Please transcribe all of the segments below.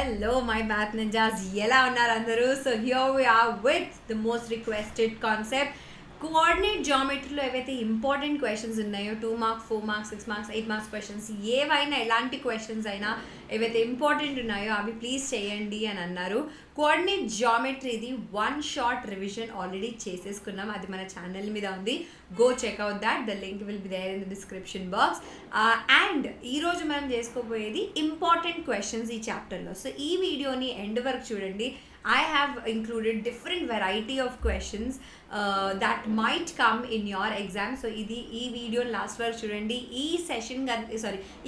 Hello, my Math Ninjas. Yella unnaru andaru. So here we are with the most requested concept. Coordinate జామెట్రీలో ఏవైతే important questions ఉన్నాయో 2 marks 4 marks 6 marks 8 marks questions ఏవైనా ఎలాంటి questions అయినా ఏవైతే important ఉన్నాయో అవి ప్లీజ్ చేయండి అని అన్నారు. కోఆర్డినేట్ జామెట్రీది 1 షార్ట్ రివిజన్ ఆల్రెడీ చేసేసుకున్నాం. అది మన ఛానల్ మీద ఉంది. Go check out that. The link will be there in the description box. And ఈరోజు మనం చేసుకోబోయేది ఇంపార్టెంట్ క్వశ్చన్స్ ఈ చాప్టర్లో. సో ఈ వీడియోని ఎండ్ వరకు చూడండి. I have included different variety of questions that might come in your exam. So ఈ video last వరకు చూడండి. ఈ సెషన్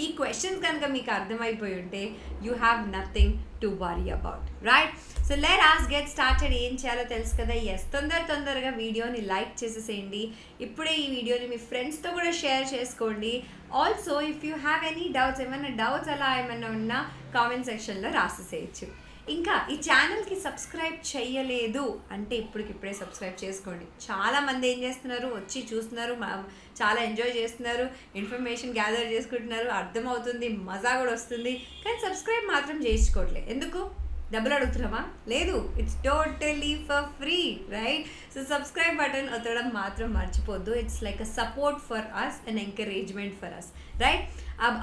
ఈ క్వశ్చన్స్ కనుక మీకు అర్థమైపోయి ఉంటే you have nothing to worry about, right? So let us get started. ఏం చేయాలో తెలుసు కదా. ఎస్, తొందరగా వీడియోని లైక్ చేసేసేయండి. ఇప్పుడే ఈ వీడియోని మీ ఫ్రెండ్స్తో కూడా షేర్ చేసుకోండి. Also if you have any doubts, ఏమైనా డౌట్స్ అలా ఏమైనా ఉన్నా కామెంట్ సెక్షన్లో రాసేసేయచ్చు. ఇంకా ఈ ఛానల్కి సబ్స్క్రైబ్ చేయలేదు అంటే ఇప్పటికిప్పుడే సబ్స్క్రైబ్ చేసుకోండి. చాలామంది ఏం చేస్తున్నారు, వచ్చి చూస్తున్నారు, చాలా ఎంజాయ్ చేస్తున్నారు, ఇన్ఫర్మేషన్ గ్యాదర్ చేసుకుంటున్నారు, అర్థమవుతుంది, మజా కూడా వస్తుంది, కానీ సబ్స్క్రైబ్ మాత్రం చేయించుకోవట్లేదు. ఎందుకు? డబ్బులు అడుగుతున్నామా? లేదు, it's totally for free, right? So subscribe button ఒత్తడం మాత్రం మర్చిపోద్దు. It's like a support for us and encouragement for us, right?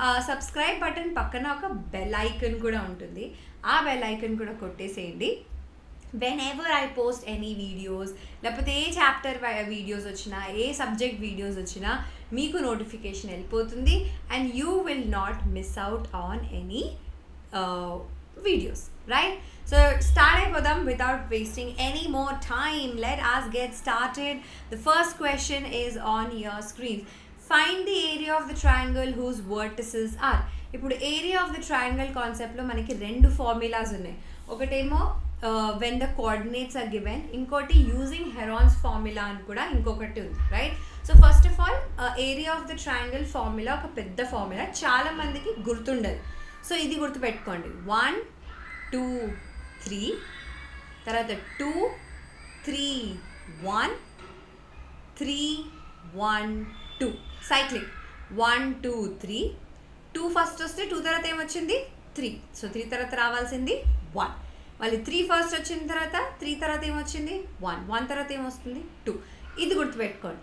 ఆ సబ్స్క్రైబ్ బటన్ పక్కన ఒక బెల్ ఐకన్ కూడా ఉంటుంది. ఆ బెల్ ఐకన్ కూడా కొట్టేసేయండి. Whenever I post any videos, లేకపోతే ఏ చాప్టర్ వీడియోస్ వచ్చినా, ఏ సబ్జెక్ట్ వీడియోస్ వచ్చినా మీకు నోటిఫికేషన్ వెళ్ళిపోతుంది. And you will not miss out on any videos, right? So start అయిపోదాం without wasting any more time. Let us get started. The first question is on your screens. Find the area of the triangle whose vertices are. ఇప్పుడు area of the triangle కాన్సెప్ట్లో మనకి 2 formulas ఉన్నాయి. ఒకటేమో when the coordinates are given, ఇంకోటి using Heron's formula అని కూడా ఇంకొకటి ఉంది, right? So first of all area of the triangle formula ఒక పెద్ద ఫార్ములా, చాలా మందికి గుర్తుండదు. సో ఇది గుర్తుపెట్టుకోండి. 1 2 3, తర్వాత 2 3 1 3 1 2, సైక్లిక్ 1 2 3. 2 ఫస్ట్ వస్తే 2 తర్వాత ఏమొచ్చింది? 3. సో 3 తర్వాత రావాల్సింది 1. మళ్ళీ 3 ఫస్ట్ వచ్చిన తర్వాత 3 తర్వాత ఏమొచ్చింది? 1 తర్వాత ఏమొస్తుంది? 2. ఇది గుర్తుపెట్టుకోండి.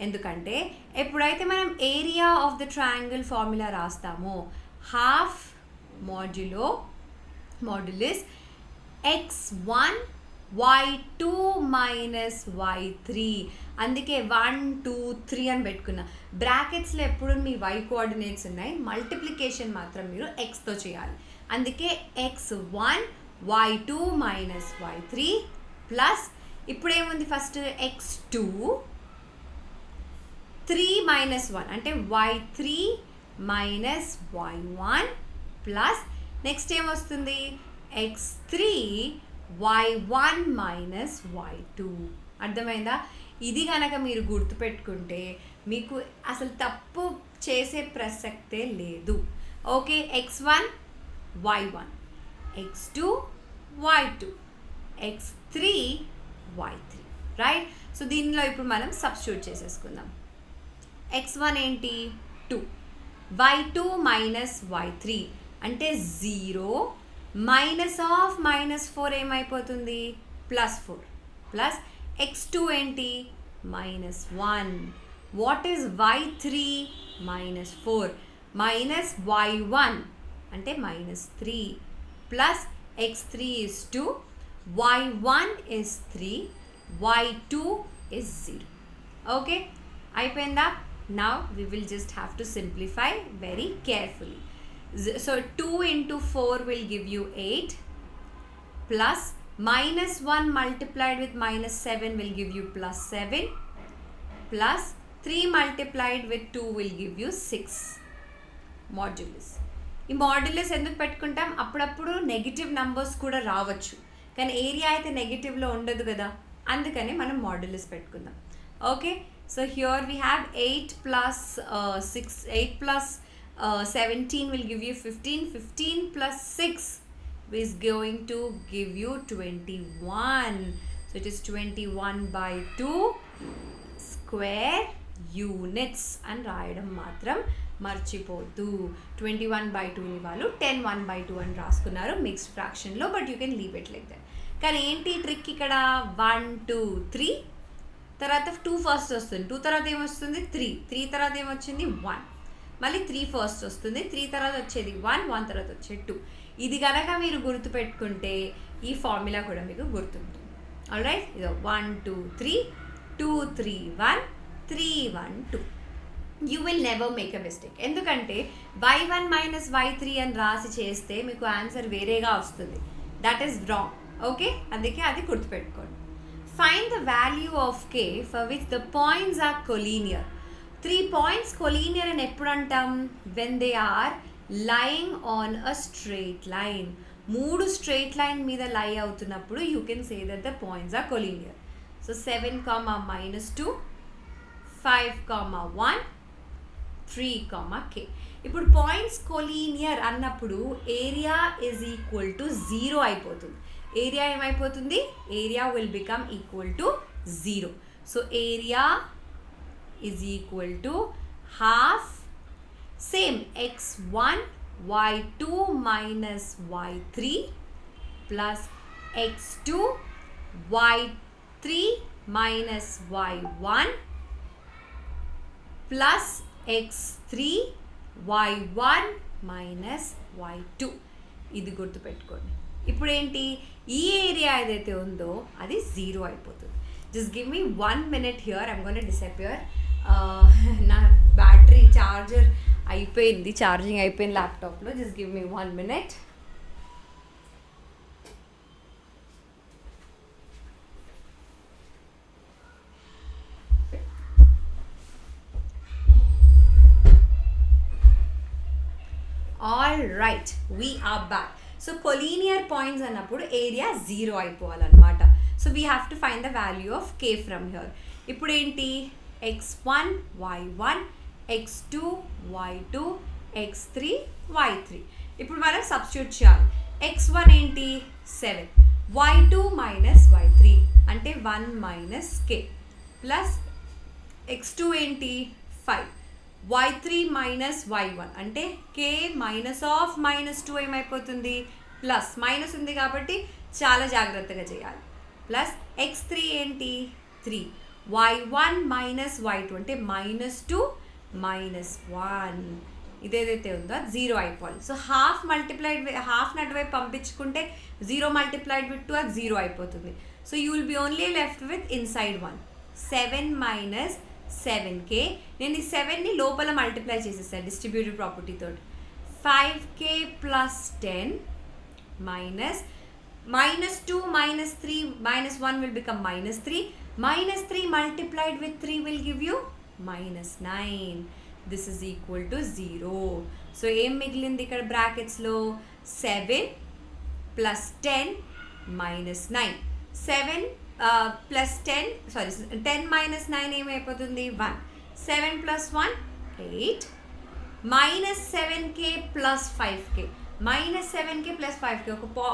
ఎందుకంటే ఎప్పుడైతే మనం area of the triangle formula రాస్తామో half modulus x1 y2 minus y3. అందుకే 1 2 3 అని పెట్టుకున్నా. బ్రాకెట్స్లో ఎప్పుడు మీ y కోఆర్డినేట్స్ ఉన్నాయి, మల్టిప్లికేషన్ మాత్రం మీరు xతో చేయాలి. అందుకే x1 y2 minus y3 plus ఇప్పుడు ఏముంది ఫస్ట్ x2 3 మైనస్ 1 అంటే y3 minus y1 plus next ఏమొస్తుంది x3 y1 మైనస్ y2. అర్థమైందా? ఇది కనుక మీరు గుర్తుపెట్టుకుంటే మీకు అసలు తప్పు చేసే ప్రసక్తే లేదు. Okay, x1 y1, x2 y2, x3 y3, right? So దీనిలో ఇప్పుడు మనం సబ్స్టిట్యూట్ చేసేసుకుందాం. x1 ఏంటి? 2, y2 మైనస్ y3 అంటే 0, మైనస్ ఆఫ్ -4 ఏమైపోతుంది? +4 ప్లస్ x2 ఏంటి? -1. What is y3? -4 minus y1 అంటే -3 plus x3 is 2, y1 is 3, y2 is 0. Okay, అయిపోయిందా? Now we will just have to simplify very carefully. So 2 into 4 will give you 8 plus -1 multiplied with -7 will give you +7 plus 3 multiplied with 2 will give you 6 modulus. ఈ modulus ఎందుకు పెట్టుకుంటాం? అప్పుడప్పుడు negative numbers కూడా రావచ్చు, కానీ area అయితే నెగిటివ్లో ఉండదు కదా, అందుకని మనం మాడ్యులస్ పెట్టుకుందాం. Okay, so here we have 8 plus 17 will give you 15. 15 plus 6 is going to give you 21. So it is 21/2 square units and రాయడం మాత్రం మర్చిపోతూ 21/2ని వాళ్ళు 10/1/2 అని రాసుకున్నారు మిక్స్డ్ ఫ్రాక్షన్లో, but you can leave it like that. కానీ ఏంటి ట్రిక్ ఇక్కడ, 1 2 3 తర్వాత 2 ఫస్ట్ వస్తుంది, 2 తర్వాత ఏమొస్తుంది 3 తర్వాత ఏమొచ్చింది 1, మళ్ళీ 3 ఫస్ట్ వస్తుంది, 3 తర్వాత వచ్చేది 1 తర్వాత వచ్చేది 2. ఇది కనుక మీరు గుర్తుపెట్టుకుంటే ఈ ఫార్ములా కూడా మీకు గుర్తుంటుంది. ఆల్రైట్, ఇదో 1 2 3 2 3 1 3 1 2. You will never make a mistake. ఎందుకంటే y1 మైనస్ y3 అని రాసి చేస్తే మీకు ఆన్సర్ వేరేగా వస్తుంది. That is wrong. ఓకే, అందుకే అది గుర్తుపెట్టుకోండి. Find the value of k for which the points are collinear. 3 points collinear అని ఎప్పుడు అంటాం? When they are lying on a straight line. 3 straight line మీద లై అవుతున్నప్పుడు you can say that the points are collinear. So 7, -2 5, 1 3, k. ఇప్పుడు points collinear అన్నప్పుడు area is equal to 0 అయిపోతుంది. Area ఏమైపోతుంది? Area will become equal to 0. So area is equal to half, same x1 y2 minus y3 plus x2 y3 minus y1 plus x3 y1 minus y2. ఇది గుర్తుపెట్టుకోండి. ఇప్పుడు ఏంటి, ఈ area ఏదైతే ఉందో అది 0 అయిపోతుంది. Just give me 1 minute here, I'm gonna disappear. నా బ్యాటరీ ఛార్జింగ్ అయిపోయింది ల్యాప్టాప్లో. Just give me 1 minute. All right, we are back. So collinear points అన్నప్పుడు ఏరియా 0 అయిపోవాలన్నమాట. So we have to find the value of k from here. ఇప్పుడు ఏంటి, x1 y1 x2 y2 x3 y3. ఇప్పుడు మనం substitute చేయాలి. x1 ఏంటి 7, y2 minus y3 అంటే 1 minus k plus x2 ఏంటి 5, y3 మైనస్ y1 అంటే k మైనస్ ఆఫ్ -2 ఏమైపోతుంది, ప్లస్ మైనస్ ఉంది కాబట్టి చాలా జాగ్రత్తగా చేయాలి. ప్లస్ x3 ఏంటి 3, y1 మైనస్ y2 అంటే -2 -1. ఇదేదైతే ఉందో 0 అయిపోవాలి. సో హాఫ్ అటువైపు పంపించుకుంటే 0 మల్టిప్లైడ్ విత్ 2 అది 0 అయిపోతుంది. So you will B only left with inside 1. 7 minus 7k, నేను ఈ 7ని లోపల మల్టిప్లై చేసేసాను డిస్ట్రిబ్యూటివ్ ప్రాపర్టీ తోటి. 5k plus 10 minus -2 -3 -1 will become -3. -3 multiplied with 3 will give you -9. This is equal to 0. So ఏం మిగిలింది ఇక్కడ బ్రాకెట్స్లో, 7 ప్లస్ 10 మైనస్ 9. 7 ప్లస్ 10 మైనస్ 9 ఏమైపోతుంది 1. 7 plus 1 8 minus 7k plus 5k. -7k plus 5k,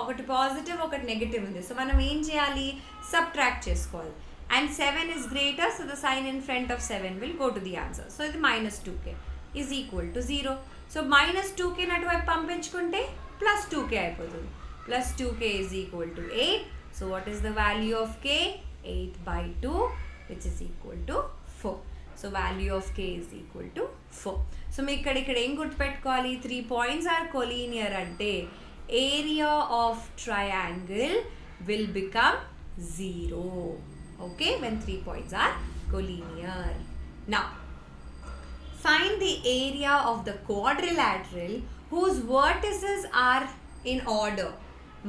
ఒకటి పాజిటివ్ ఒకటి negative ఉంది. So మనం ఏం చేయాలి, సబ్ట్రాక్ట్ చేసుకోవాలి. And 7 is greater, so the sign in front of 7 will go to the answer. So ఇది -2k is equal to 0. So -2k అటువైపు పంపించుకుంటే +2k అయిపోతుంది. +2k is equal to 8. So what is the value of k? 8/2, which is equal to 4. So value of k is equal to 4. So మీ ఇక్కడ ఏం గుర్తుపెట్టుకోవాలి, 3 points are collinear అంటే area of triangle will become 0. Okay, when 3 points are collinear. Now find the area of the quadrilateral whose vertices are in order.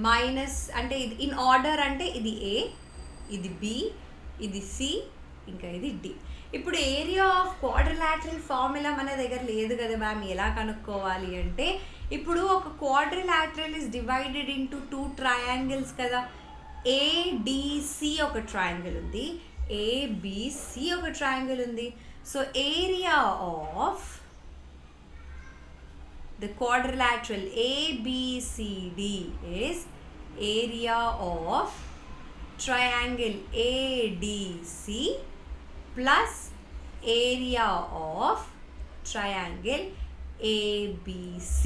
Minus అంటే in order అంటే ఇది A, ఇది B, ఇది C, ఇంకా ఇది D. ఇప్పుడు area of quadrilateral formula మన దగ్గర లేదు కదా మ్యామ్, ఎలా కనుక్కోవాలి అంటే, ఇప్పుడు ఒక quadrilateral is divided into 2 triangles కదా. ADC ఒక ట్రయాంగిల్ ఉంది, ABC ఒక ట్రయాంగిల్ ఉంది. So area of the quadrilateral ABCD is area of triangle ADC plus area of triangle ABC.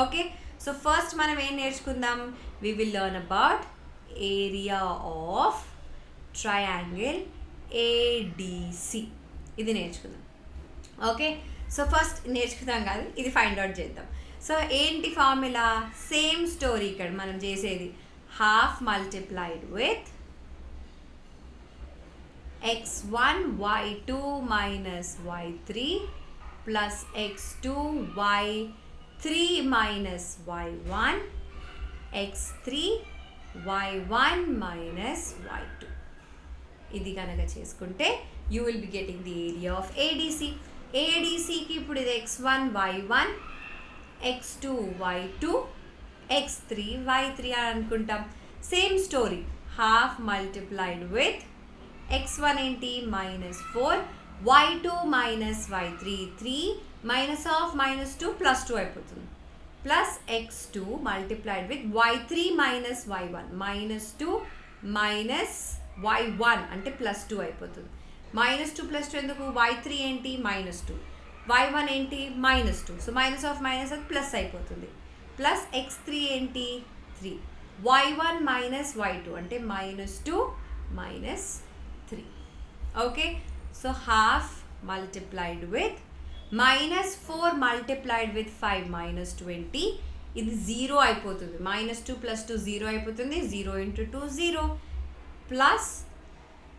Okay, so first మనం ఏం నేర్చుకుందాం, we will learn about area of triangle ADC. ఇది నేర్చుకుందాం. Okay, so first నేర్చుకుందాం కాదు, ఇది find out చేద్దాం. So ఏంటి ఫార్ములా, సేమ్ స్టోరీ ఇక్కడ మనం చేసేది, half multiplied with x1 y2 minus y3 plus x2 y3 minus y1 x3 y1 minus y2. ఇది కనుక చేసుకుంటే you will be getting the area of ADC. ADCకి ఇప్పుడు ఇది x1 y1 x2 y2 x3 y3 అని అనుకుంటాం. Same story, half multiplied with x1 ఏంటి -4 y2 minus y3 3 minus of -2 plus 2 అయిపోతుంది, plus x2 multiplied with y3 minus y1 -2 minus y1 అంటే +2 అయిపోతుంది. -2 + 2 ఎందుకు, y3 ఏంటి -2 y1 ఏంటి -2, సో మైనస్ ఆఫ్ మైనస్ అది ప్లస్ అయిపోతుంది, ప్లస్ x3 ఏంటి 3 y1 minus y2 అంటే -2 -3. Okay, so half multiplied with -4 multiplied with 5 -20, ఇది 0 అయిపోతుంది, -2 + 2 0 అయిపోతుంది, 0 × 2 0, ప్లస్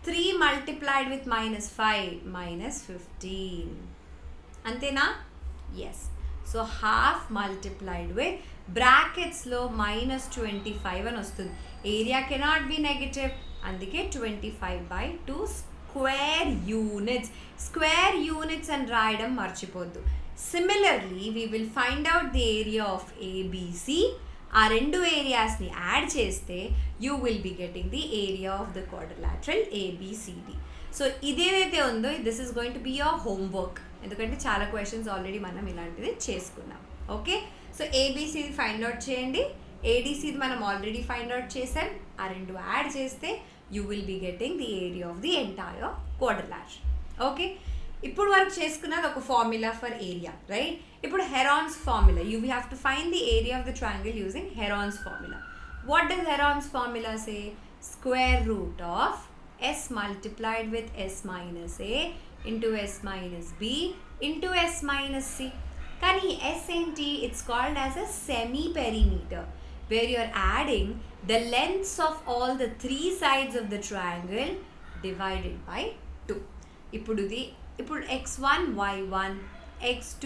3 మల్టిప్లైడ్ విత్ -5 -15. అంతేనా? Yes. So half multiplied with బ్రాకెట్స్లో -25 అని వస్తుంది. ఏరియా కెనాట్ బి నెగటివ్, అందుకే 25/2 స్క్వేర్ యూనిట్స్. స్క్వేర్ యూనిట్స్ అని రాయడం మర్చిపోద్దు. Similarly we will find out the area of ABC. ఆ రెండు ఏరియాస్ని యాడ్ చేస్తే you will be getting the area of the quadrilateral ABCD. So ఇదేదైతే ఉందో this is going to be your homework, ఎందుకంటే చాలా క్వశ్చన్స్ ఆల్రెడీ మనం ఇలాంటిది చేసుకున్నాం. ఓకే, సో ABCది ఫైండ్ అవుట్ చేయండి, ADCది మనం ఆల్రెడీ ఫైండ్ అవుట్ చేసాం. ఆ రెండు యాడ్ చేస్తే you will be getting the area of the entire quadrilateral. Okay, ఇప్పుడు వరకు చేసుకున్నది ఒక ఫార్ములా ఫర్ ఏరియా, రైట్? ఇప్పుడు Heron's formula, you have to find the area of the triangle using Heron's formula. What does Heron's formula say? Square root of s multiplied with s minus a into s minus b into s minus c. కానీ s ఏంటి? It's called as a semi perimeter, where you are adding the lengths of all the 3 sides of the triangle divided by 2. ఇప్పుడు x1 y1 x2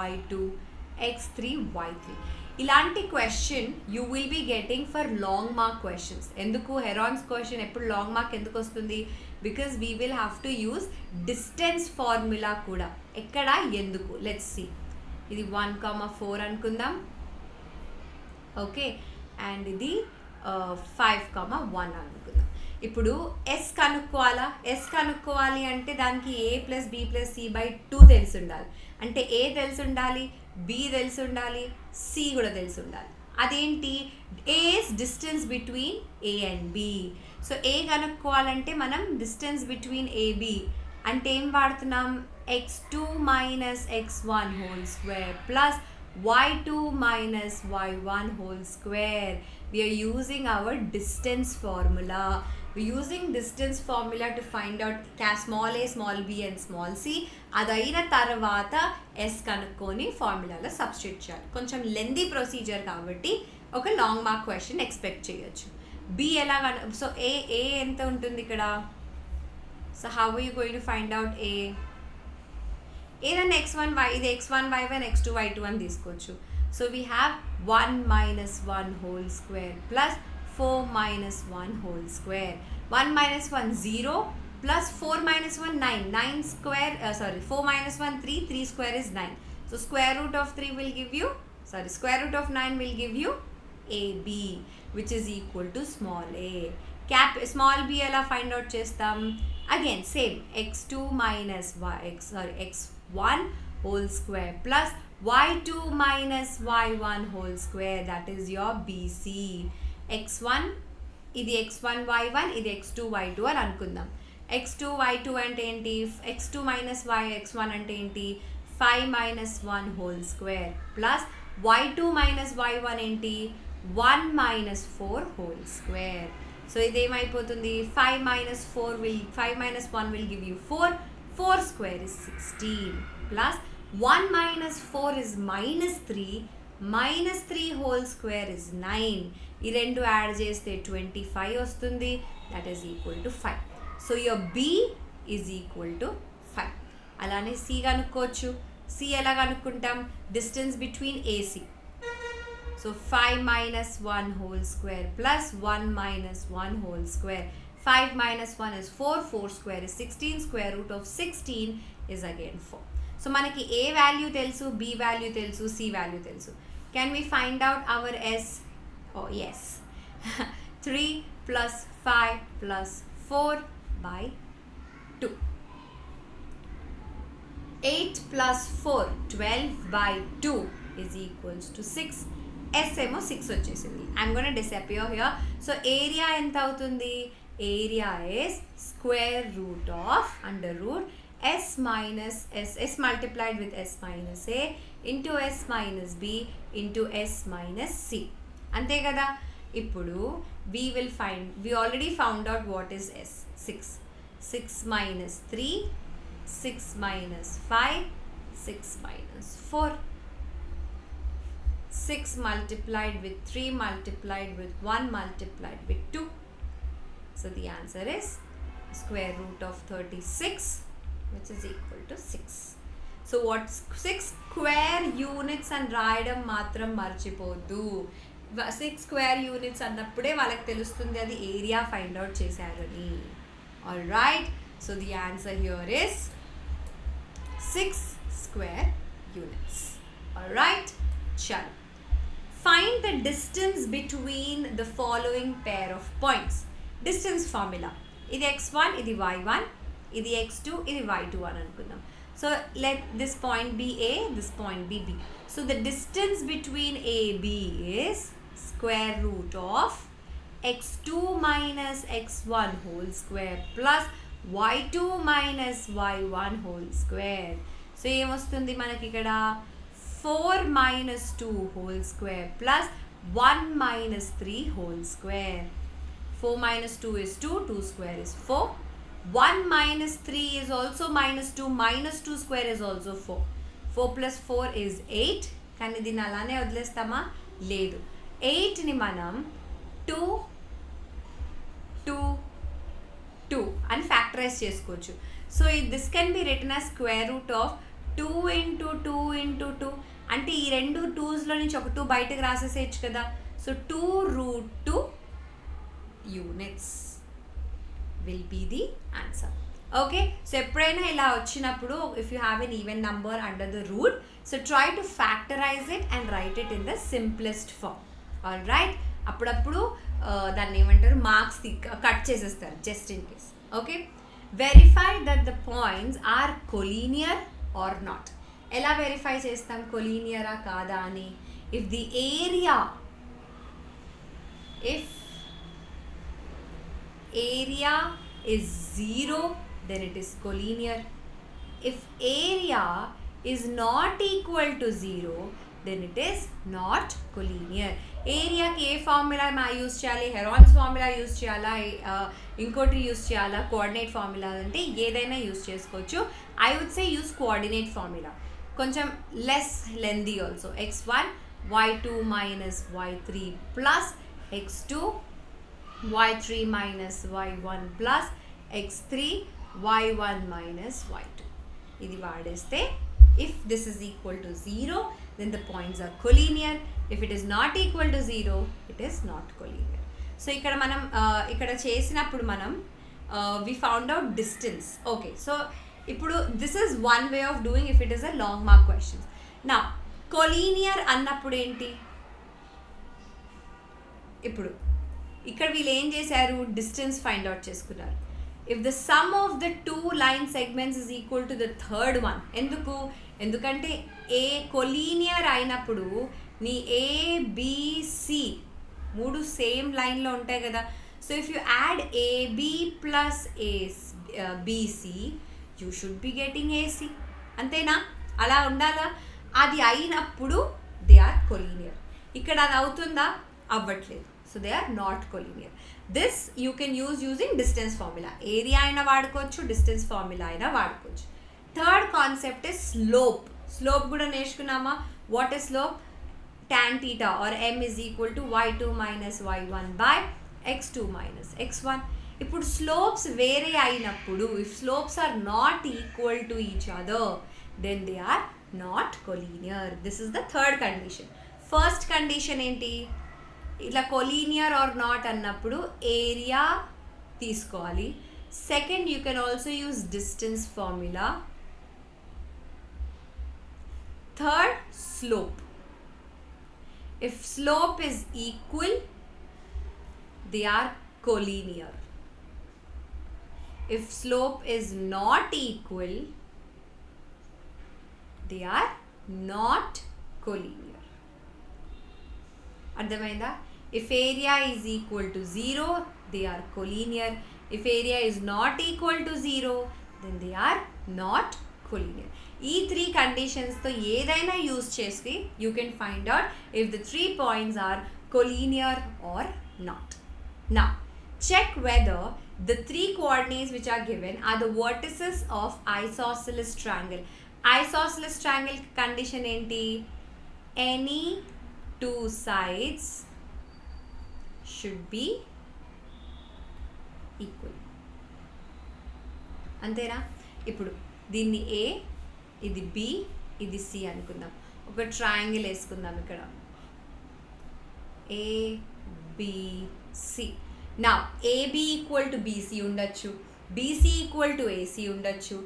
y2 x3 y3 ఇలాంటి question you will be getting for long mark questions. ఎందుకు Heron's question ఎప్పుడు long mark ఎందుకు వస్తుంది? Because we will have to use distance formula కూడా. ఎక్కడ, ఎందుకు? Let's see. ఇది 1,4 అనుకుందాం. ఓకే, అండ్ ఇది 5,1 అనుకుందాం. ఇప్పుడు ఎస్ కనుక్కోవాలి అంటే దానికి a + b + c/2 తెలిసి ఉండాలి. అంటే a తెలిసి ఉండాలి, b తెలిసి ఉండాలి, c కూడా తెలిసి ఉండాలి. అదేంటి? a is distance between a and b. So a కనుక్కోవాలంటే మనం డిస్టెన్స్ బిట్వీన్ ab అంటే ఏం వాడుతున్నాం? x2 - x1 whole square plus y2 - y1 whole square. We are using our distance formula. We're using distance formula to find out small a, small b and small c. అదైన తర్వాత s కనుక్కొని ఫార్ములాలో substitute చేయాలి. కొంచెం lengthy procedure కాబట్టి ఒక long mark question expect చేయొచ్చు. b ఎలా so a ఎంత ఉంటుంది ఇక్కడ? So how are you going to find out a? ఏదైనా x1 y, ఇది x1 y1 x2 y2 అని తీసుకోవచ్చు. So we have 1 - 1 whole square plus 4 - 1 whole square. 1 - 1 0 plus 4 - 1 9. 9 square 4 - 1 3. 3 square is 9. So square root of 3 will give you, square root of 9 will give you AB, which is equal to small a. Small b ఎలా find out చేస్తాం? Again same, x2 minus x1 whole square plus y2 minus y1 whole square, that is your BC. x1 ఇది x1 y1, ఇది x2 y2 అని అనుకుందాం. x2 y2 అంటే ఏంటి? x2 minus y x1 అంటే ఏంటి? 5 minus 1 whole square plus y2 minus y1 ఏంటి 1 minus 4 whole square. So ఇదేమైపోతుంది 5 minus 1 will give you 4. 4 square is 16 plus 1 minus 4 is minus 3. Minus 3 whole square is 9. ఈ రెండు add చేస్తే 25 వస్తుంది. That is equal to 5. So your B is equal to 5. అలానే C కనుక్కోవచ్చు. C ఎలా కనుక్కుంటాం? Distance between AC. So 5 minus 1 whole square plus 1 minus 1 whole square. 5 minus 1 is 4. 4 square is 16. Square root of 16 is again 4. So మనకి A value తెలుసు, B value తెలుసు, C value తెలుసు. Can we find out our S? Oh yes. 3 plus 5 plus 4 by 2. 8 plus 4, 12 by 2 is equals to 6. S ఏమో 6 వచ్చేసింది. I'm going to disappear here. So area ఎంత అవుతుంది? Area is square root of under root S minus S multiplied with S minus A into S minus B into S minus C. అంతే కదా. ఇప్పుడు we already found out what is S. 6 minus 3, 6 minus 5, 6 minus 4. 6 multiplied with 3 multiplied with 1 multiplied with 2. So the answer is square root of 36, which is equal to 6. So what's 6 square units and రాయడం మాత్రం మర్చిపోద్దు. 6 square units అన్నప్పుడే వాళ్ళకి తెలుస్తుంది అది area find out చేశారని. All right. So the answer here is 6 square units. All right. చలో. Find the distance between the following pair of points. Distance formula. ఇది x1, ఇది y1, ఇది x2, ఇది y2 అని అనుకుందాం. So let this point be A, this point be B. So the distance between A, B is square root of x2 minus x1 whole square plus y2 minus y1 whole square. So ఏమొస్తుంది మనకి ఇక్కడ 4 minus 2 whole square plus 1 minus 3 whole square. 4 minus 2 is 2. 2 square is 4. 1 minus 3 is also minus 2. Minus 2 square is also 4. 4 plus 4 is 8. కానీ దీన్ని అలానే వదిలేస్తామా? లేదు. 8ని మనం 2 2 2 అని factorise చేసుకోవచ్చు. So this can be written as square root of 2 into 2 into 2. అంటే ఈ రెండు 2స్లో నుంచి ఒక 2 బయటకు రాసేసేయచ్చు కదా. So 2 root 2 units will be the answer. Okay, so ఎప్పుడైనా ఇలా వచ్చినప్పుడు if you have an even number under the root, so try to factorize it and write it in the simplest form. All right, అప్పుడప్పుడు దాన్ని ఏమంటారు marks cut చేసేస్తారు just in case. Okay, verify that the points are collinear or not. ఎలా verify చేస్తాం కొలీనియరా కాదా అని? if area is 0, then it is collinear. If area is not equal to 0, then it is not collinear. ఏరియాకి ఏ formula use చేయాలి? Heron's formula use చేయాలా, ఇంకోటి use చేయాలా, coordinate formula అంటే ఏదైనా యూస్ చేసుకోవచ్చు. I would say use coordinate formula, కొంచెం less lengthy also. x1 y2 minus y3 plus x2 y3 minus y1 plus x3 y1 minus y2. ఇది వాడేస్తే if this is equal to 0, then the points are collinear. If it is not equal to 0, it is not collinear. So ఇక్కడ మనం ఇక్కడ చేసినప్పుడు మనం we found out distance. Okay, so ఇప్పుడు this is one way of doing if it is a long mark question. Now collinear అన్నప్పుడు ఏంటి? ఇప్పుడు ఇక్కడ వీళ్ళు ఏం చేశారు? డిస్టెన్స్ ఫైండ్ అవుట్ చేసుకున్నారు. If the sum of the 2 line segments is equal to the third one. ఎందుకంటే ఏ collinear అయినప్పుడు నీ ఏబిసి 3 సేమ్ లైన్లో ఉంటాయి కదా. So if you add AB plus BC you should be getting AC. అంతేనా? అలా ఉండాలా? అది అయినప్పుడు దే ఆర్ కొలీనియర్. ఇక్కడ అది అవుతుందా? అవ్వట్లేదు. So they are not collinear. This you can using distance formula. Area అయినా వాడుకోవచ్చు, డిస్టెన్స్ ఫార్ములా అయినా వాడుకోవచ్చు. Third concept is slope. Slope కూడా నేర్చుకున్నామా? What is slope? tan theta or m is equal to y2 minus y1 by x2 minus x1. ఇప్పుడు slopes వేరే అయినప్పుడు, if slopes are not equal to each other, then they are not collinear. This is the third condition. First condition ఏంటి? ఇట్లా collinear or not అన్నప్పుడు area తీసుకోవాలి. Second, you can also use distance formula. Third, slope. If slope is equal, they are collinear. If slope is not equal, they are not collinear. అర్థమైందా? If area is equal to 0, they are collinear. If area is not equal to 0, then they are not collinear. ఈ 3 కండిషన్స్తో ఏదైనా use చేసి you can find out if the 3 points are collinear or not. Now check whether the 3 coordinates which are given are the vertices of isosceles triangle. Isosceles triangle condition ఏంటి? Any 2 sides should be equal. అంతేనా? ఇప్పుడు దీన్ని ఏ, ఇది B, ఇది C అనుకుందాం. ఒక triangle వేసుకుందాం ఇక్కడ, ఏబిసి. నా ఏబి ఈక్వల్ టు బీసీ ఉండొచ్చు, బీసీ ఈక్వల్ టు ఏసీ ఉండొచ్చు,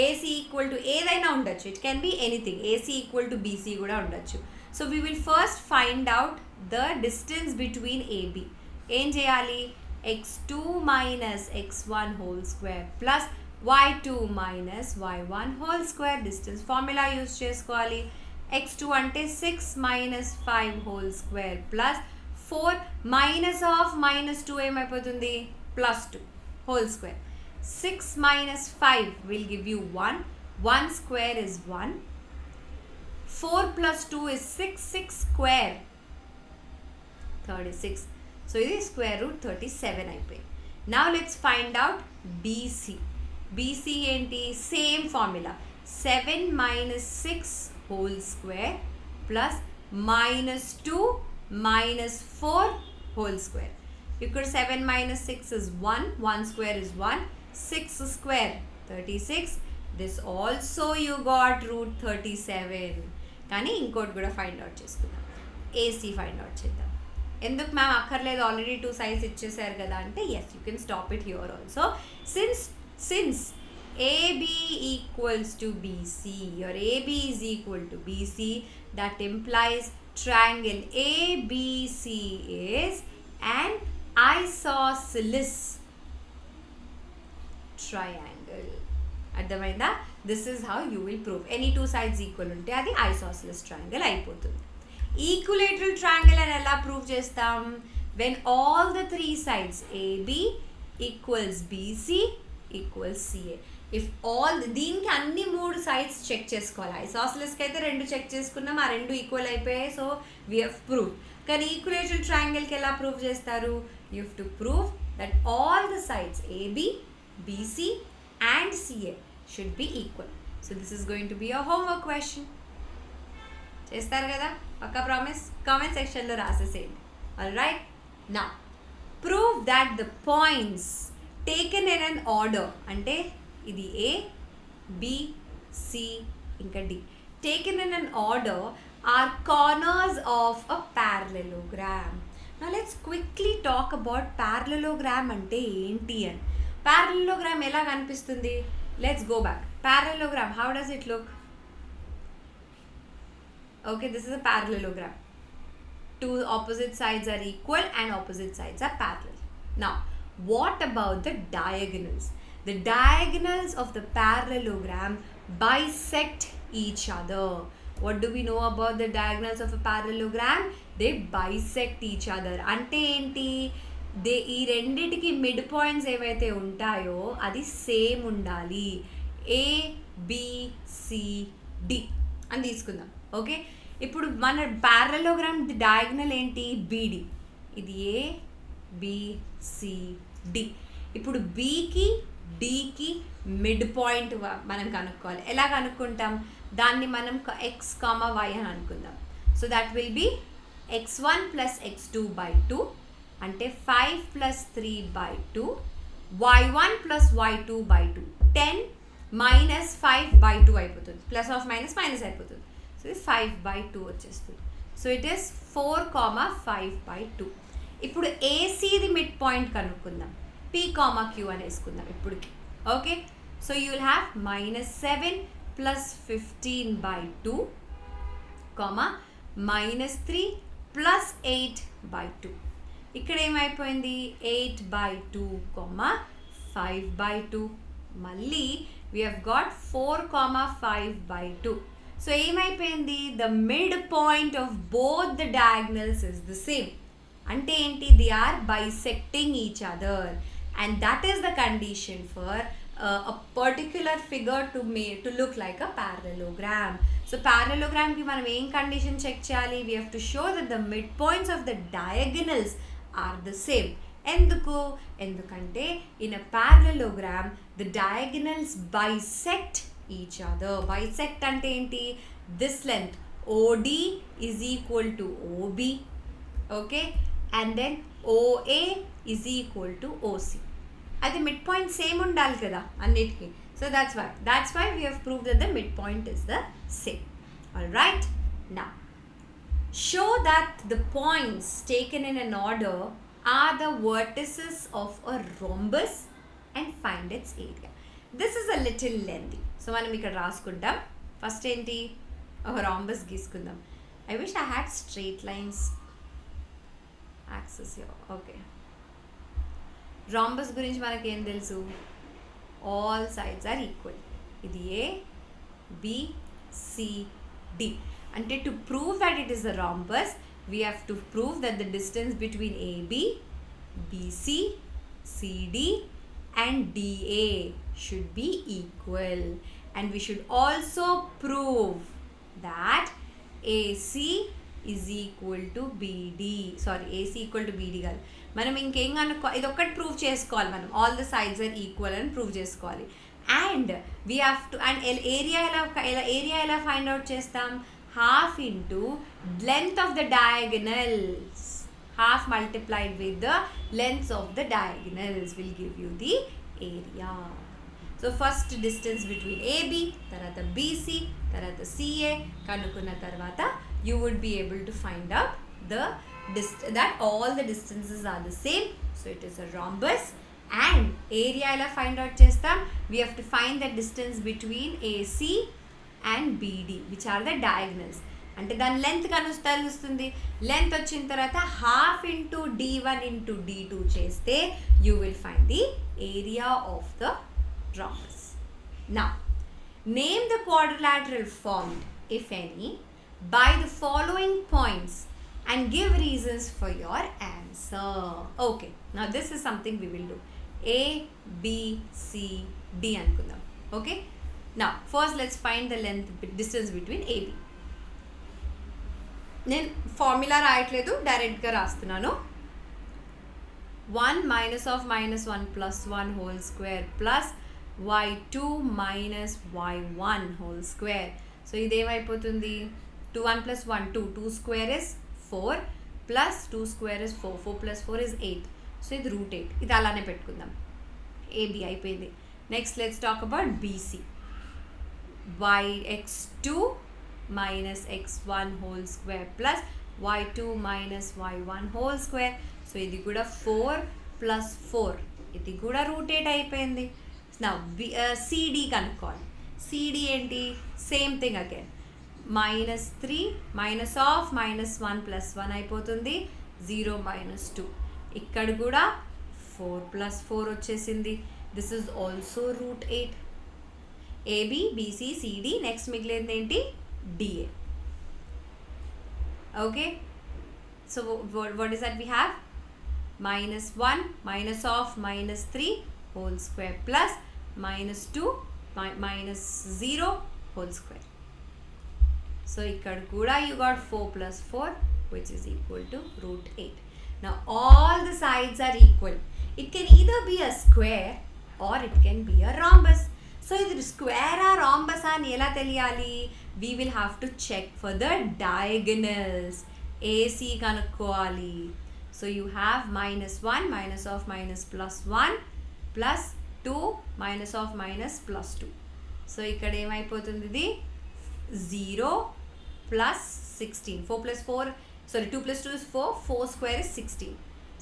ఏసీ ఈక్వల్ టు ఏదైనా ఉండొచ్చు. It can be anything. AC equal to BC కూడా ఉండొచ్చు. So we will first find out the distance between AB. ఏం చేయాలి? x2 minus x1 whole square plus y2 minus y1 whole square. Distance formula use చేసుకోవాలి. x2 అంటే 6 minus 5 whole square plus 4 minus of minus 2 ఏమైపోతుంది? plus 2 whole square. 6 minus 5 will give you 1. 1 square is 1. 4 plus 2 is 6. 6 square 36. So ఇది square root 37 అయిపోయింది. Now let's find out BC. BC ఏంటి? Same formula. 7 minus 6 whole square plus minus 2 minus 4 whole square. ఇక్కడ 7 minus 6 is 1. 1 square is 1. 6 square 36. This also you got root 37. కానీ ఇంకోటి కూడా find out చేసుకుందాం. AC find out చేద్దాం. ఎందుకు ma'am అక్కర్లేదు, already 2 sides ఇచ్చేసారు కదా అంటే, yes, you can stop it here also. Since AB equals to BC or AB is equal to BC, that implies triangle ABC is an isosceles triangle. అర్థమైందా? This is how you will prove. Any 2 sides equal ఉంటే అది isosceles triangle అయిపోతుంది. Equilateral triangle అని ఎలా prove చేస్తాం? When all the 3 sides AB equals BC equals CA. If all దీనికి అన్ని 3 sides check చేసుకోవాలి. ఐసాసిలస్కి అయితే 2 చెక్ చేసుకున్నాం, ఆ 2 ఈక్వల్ అయిపోయాయి. So we have prove. కానీ ఈక్వలేటరల్ ట్రయాంగిల్కి ఎలా ప్రూవ్ చేస్తారు? You have to prove that all the sides AB, BC and CA should be equal. So this is going to be a homework question. చేస్తారు కదా పక్కా? Promise. Comment సెక్షన్లో రాసేసేయండి. All right. Now prove that the points taken in an order, అంటే ఇది A, B, C ఇంకా D, taken in an order are corners of a parallelogram. Now let's quickly talk about parallelogram అంటే ఏంటి అని. Parallelogram ఎలా కనిపిస్తుంది? Let's go back. Parallelogram, how does it look? Okay, this is a parallelogram. 2 opposite sides are equal and opposite sides are parallel. Now, what about the diagonals? The diagonals of the parallelogram bisect each other. What do we know about the diagonals of a parallelogram? They bisect each other. అంటే ఏంటి? ఈ రెండిటికి mid points ఏవైతే ఉంటాయో అది same ఉండాలి. A, B, C, D. అని తీసుకుందాం. ఓకే, ఇప్పుడు మన ప్యారలోగ్రామ్ డయాగ్నల్ ఏంటి? బీడి. ఇది ఏ బి సి డి. ఇప్పుడు బీకి డికి మిడ్ పాయింట్ మనం కనుక్కోవాలి. ఎలా కనుక్కుంటాం? దాన్ని మనం x, y అని అనుకుందాం. So that will be x1 plus x2 by 2 అంటే 5 plus 3 by 2, y1 plus y2 by 2 10 minus 5 by 2 అయిపోతుంది. ప్లస్ ఆఫ్ మైనస్ మైనస్ అయిపోతుంది. సో ఇది 5 బై 2 వచ్చేస్తుంది. So it is 4, 5 by 2. ఇప్పుడు ఏసీది మిడ్ పాయింట్ కనుక్కుందాం. p, q అని వేసుకుందాం ఇప్పటికి. Okay, so you will have -7 plus 15 by 2, -3 plus 8 by 2. ఇక్కడ ఏమైపోయింది? 8 బై 2, 5 బై 2. మళ్ళీ we have got 4, 5 by 2. So ఏమైపోయింది? The midpoint of both the diagonals is the same. అంటే ఏంటి? They are bisecting each other, and that is the condition for a particular figure to look like a parallelogram. So parallelogram కి మనం ఏం condition check చేయాలి? We have to show that the midpoints of the diagonals are the same. ఎందుకంటే in a parallelogram the diagonals bisect each other. Bisect అంటే ఏంటి? This length OD is equal to OB, okay, and then OA is equal to OC. అయితే mid point same ఉండాలి కదా అన్నిటికీ. So that's why we have proved that the midpoint is the same. All right, now show that the points taken in an order are the vertices of a rhombus and find its area. This is a little lengthy. So మనం ఇక్కడ రాసుకుంటాం. First ఏంటి? ఒక rhombus గీసుకుందాం. I wish I had straight lines axis here. Okay, rhombus గురించి మనకి ఏం తెలుసు? all sides are equal. ఇది A, B, C, D. అంటే to prove that it is a rhombus, we have to prove that the distance between AB, BC, CD and DA should be equal, and we should also prove that AC is equal to BD. Sorry, AC equal to BD కాదు. మనం ఇంకేం అనుకో, ఇది ఒక్కటి prove చేసుకోవాలి మనం. All the sides are equal అని prove చేసుకోవాలి. And we have to, and area ఎలా ఫైండ్ అవుట్ చేస్తాం? half into length of the diagonals. Half multiplied with the lengths of the diagonals will give you the area. So first distance between AB, tarata BC, tarata CA kanukunna tarvata you would be able to find out that all the distances are the same. So it is a rhombus. And area ela find out chestam, we have to find the distance between AC and BD, which are the diagonals. అంటే దాని length తెలుస్తుంది. Length వచ్చిన తర్వాత half into D1 into D2 చేస్తే you will find the area of the rhombus. Now name the quadrilateral formed, if any, by the following points and give reasons for your answer. Okay, now this is something we will do. A, B, C, D అనుకుందాం. Okay, now first let's find the distance between AB. నేను formula రాయట్లేదు, డైరెక్ట్గా రాస్తున్నాను. 1 minus of -1 plus 1 whole square plus y2 minus y1 whole square. So ఇదేమైపోతుంది? 1 plus 1 2 square is 4 plus 2 square is 4 plus 4 is 8. So ఇది √8. ఇది అలానే పెట్టుకుందాం. AB అయిపోయింది. Next let's talk about BC. yx2 minus x1 whole square plus y2 minus y1 whole square. So ఇది కూడా 4 plus 4, ఇది కూడా √8 అయిపోయింది. నా CD కనుక్కోవాలి. CD ఏంటి? Same thing again. -3 minus of -1 plus 1 అయిపోతుంది. 0 minus 2. ఇక్కడ కూడా 4 plus 4 వచ్చేసింది. This is also √8. AB, BC, CD. Next మిగిలింది ఏంటి? DA. Okay, so what is that we have? -1 minus of -3 whole square plus -2 minus 0 whole square. So ikkada kuda you got 4 plus 4, which is equal to root 8. Now all the sides are equal. It can either be a square or it can be a rhombus. So either square or rhombus ani ela teliyali? We will have to check for the diagonals. AC kanukkovali. So you have minus 1 minus of minus plus 1 plus 2 minus of minus plus 2. So ikkada em ayipotundi idi 0 plus 16. 4 plus 4, sorry 2 plus 2 is 4. 4 square is 16.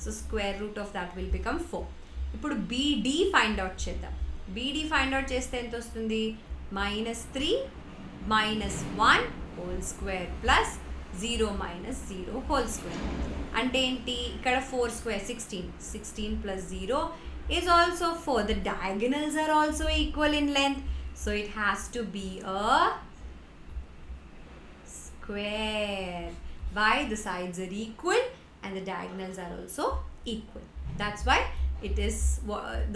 So square root of that will become 4. ఇప్పుడు BD find out చేద్దాం. BD find out చేస్తే ఎంత వస్తుంది? minus 3 minus 1 whole square plus 0 minus 0 whole square. అంటే ఏంటి? ఇక్కడ 4 square 16. 16 plus 0 is also 4. The diagonals are also equal in length. So it has to be a square. Why? The sides are equal and the diagonals are also equal. That's why it is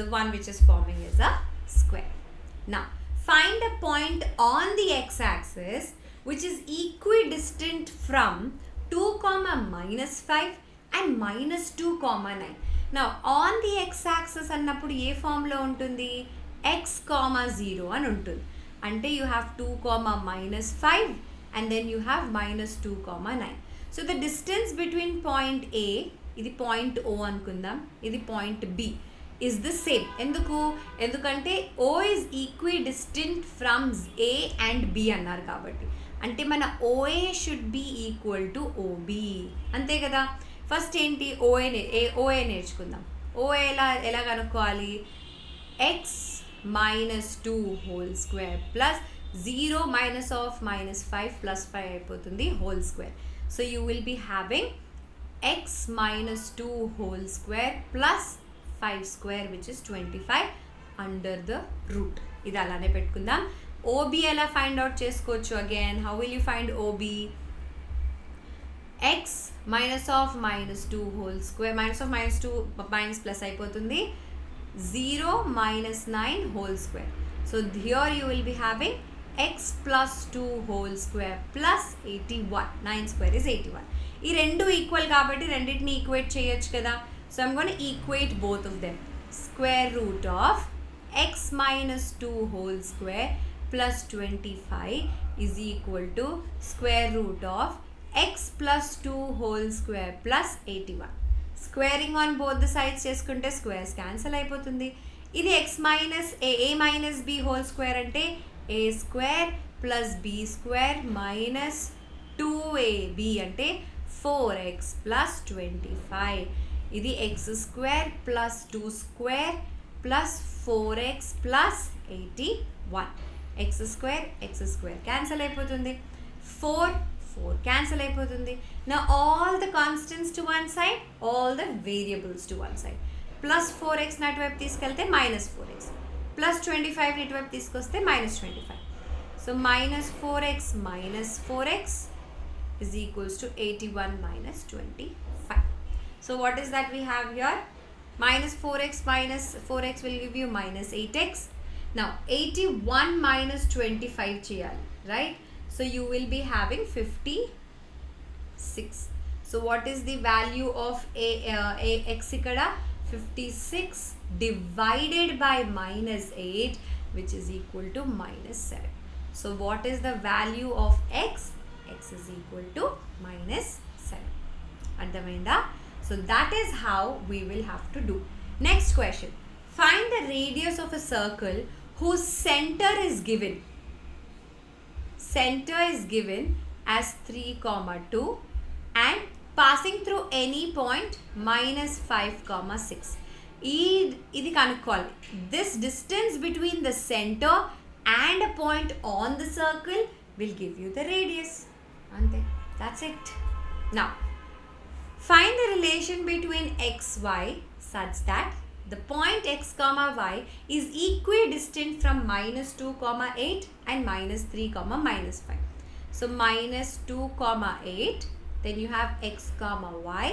the one which is forming is a square. Now find a point on the x-axis which is equidistant from 2 comma minus 5 and minus 2 comma 9. Now on the x-axis అన్నప్పుడు ఏ ఫామ్లో ఉంటుంది? x comma 0 అని ఉంటుంది. అంటే you have 2 comma minus 5 and then you have minus 2 comma 9. So the distance between point A, ఇది point O అనుకుందాం, ఇది point B, is the same. ఎందుకంటే O is equidistant from A and B అన్నారు కాబట్టి. అంటే మన OA should be equal to OB. అంతే కదా. ఫస్ట్ ఏంటి? OA నేర్చుకుందాం. OA ఎలా కనుక్కోవాలి? x minus 2 whole square plus 0 minus of minus 5 plus 5 అయిపోతుంది whole square. So you will be having x minus 2 whole square plus 5 square which is 25 under the root. ఇది అలానే పెట్టుకుందాం. OB ఎలా find out చేసుకోవచ్చు? Again how will you find OB? x minus of minus 2 whole square, minus of minus 2 minus plus అయిపోతుంది 0 minus 9 whole square. So here you will be having x plus 2 whole square plus 81. 9 square is 81. ఈ రెండు equal కాబట్టి రెండింటిని equate చేయొచ్చు కదా. So I'm gonna equate both of them. Square root of x minus 2 whole square plus 25 is equal to square root of x plus 2 whole square plus 81. Squaring on both the sides చేసుకుంటే squares cancel అయిపోతుంది. ఇది x minus a minus b whole square అంటే a square plus b square minus 2ab అంటే 4x plus 25. ఇది x square plus 2 square plus 4x plus 81. x square cancel అయిపోతుంది. 4 cancel అయిపోతుంది. Now all the constants to one side, all the variables to one side. Plus 4x అటువైపు తీసుకెళ్తే minus 4x, plus 25 ఇటువైపు తీసుకొస్తే minus 25. So minus 4x is equals to 81 minus 25. So what is that we have here? Minus 4x will give you minus 8x. Now 81 minus 25 cheyali, right? So you will be having 56. So what is the value of x ikkada? 56 divided by minus 8, which is equal to minus 7. So what is the value of x? X is equal to minus 7. Ardhamainda? So that is how we will have to do. Next question. Find the radius of a circle whose center is given. Center is given as 3, 2 and passing through any point minus 5, 6. ఇది కనుక్కోవాలి. This distance between the center and a point on the circle will give you the radius. Ante. That's it. Now, find the relation between x, y such that the point x, y is equidistant from minus 2, 8 and minus 3, minus 5. So minus 2, 8, then you have x, y,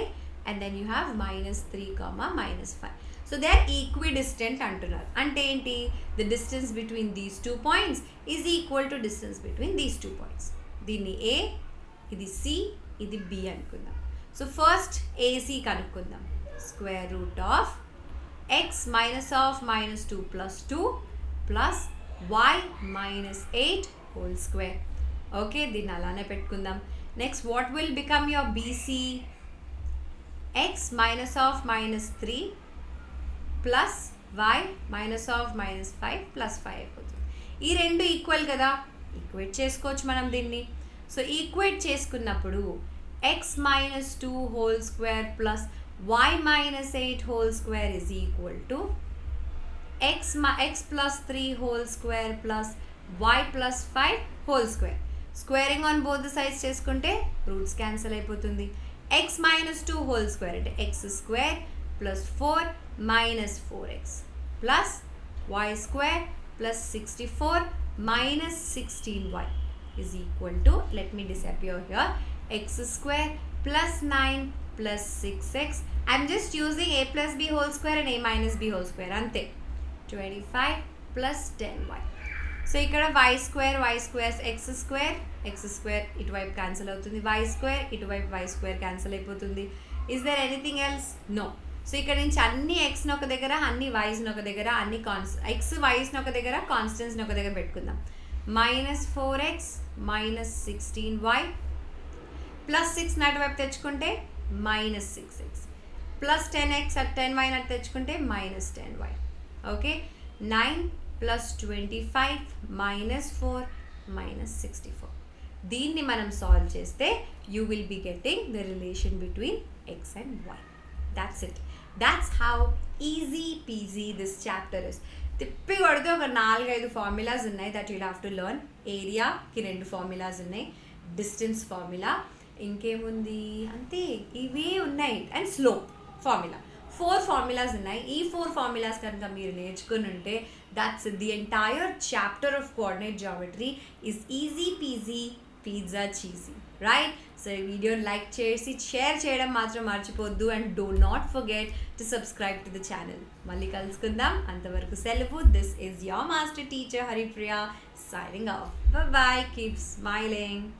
and then you have minus 3, minus 5. So they are equidistant antunar. Ante enti? The distance between these 2 points is equal to distance between these 2 points. దీన్ని ఏ, ఇది C, ఇది B అనుకుందాం. So first AC కనుక్కుందాం. Square root of X minus of -2 + 2 plus y -8 whole square. Okay, దీన్ని అలానే పెట్టుకుందాం. Next what will become your BC? X minus of -3 plus y minus of -5 plus 5 అయిపోతుంది. ఈ రెండు ఈక్వల్ కదా, ఈక్వేట్ చేసుకోవచ్చు మనం దీన్ని. సో ఈక్వేట్ చేసుకున్నప్పుడు X -2 whole square plus y -8 whole square is equal to x + 3 whole square plus y + 5 whole square. Squaring on both the sides చేసుకుంటే roots cancel అయిపోతుంది. x -2 హోల్ స్క్వేర్ అంటే x² plus 4 -4x plus y square plus 64 -16y is equal to, let me disappear here, x² plus 9 plus 6x. I'm just using a plus b whole square and a minus b whole square. Ante 25 plus 10y. So ఇక్కడ y square x² ఇటువైపు cancel అవుతుంది, y² ఇటువైపు y² cancel అయిపోతుంది. Is there anything else? No. So ఇక్కడ నుంచి అన్ని ఎక్స్ని ఒక దగ్గర, అన్ని వైస్ని ఒక దగ్గర, అన్ని ఎక్స్ వైస్ని ఒక దగ్గర, కాన్స్టెంట్స్ని ఒక దగ్గర పెట్టుకుందాం. -4x -16y ప్లస్ 6 అటువైపు తెచ్చుకుంటే -6x ప్లస్ 10x 10y అటు తెచ్చుకుంటే -10y. Okay, 9 plus 25 -4 -64. దీన్ని మనం సాల్వ్ చేస్తే you will be getting the relation between x and y. That's it. That's how easy peasy this chapter is. తిప్పి కొడితే ఒక 4-5 ఫార్ములాస్ ఉన్నాయి that you'll have to learn. ఏరియాకి 2 ఫార్ములాస్ ఉన్నాయి, డిస్టెన్స్ ఫార్ములా, ఇంకేముంది అంతే, ఇవే ఉన్నాయి. అండ్ స్లోప్ ఫార్ములా, 4 ఫార్ములాస్ ఉన్నాయి. ఈ 4 ఫార్ములాస్ కనుక మీరు నేర్చుకుని ఉంటే that's the entire chapter of coordinate geometry is easy peasy pizza cheesy, right? So ఈ వీడియోని లైక్ చేసి షేర్ చేయడం మాత్రం మర్చిపోద్దు. And do not forget to subscribe to the channel. మళ్ళీ కలుసుకుందాం, అంతవరకు సెలవు. This is your master teacher Haripriya signing off. Bye bye, keep smiling.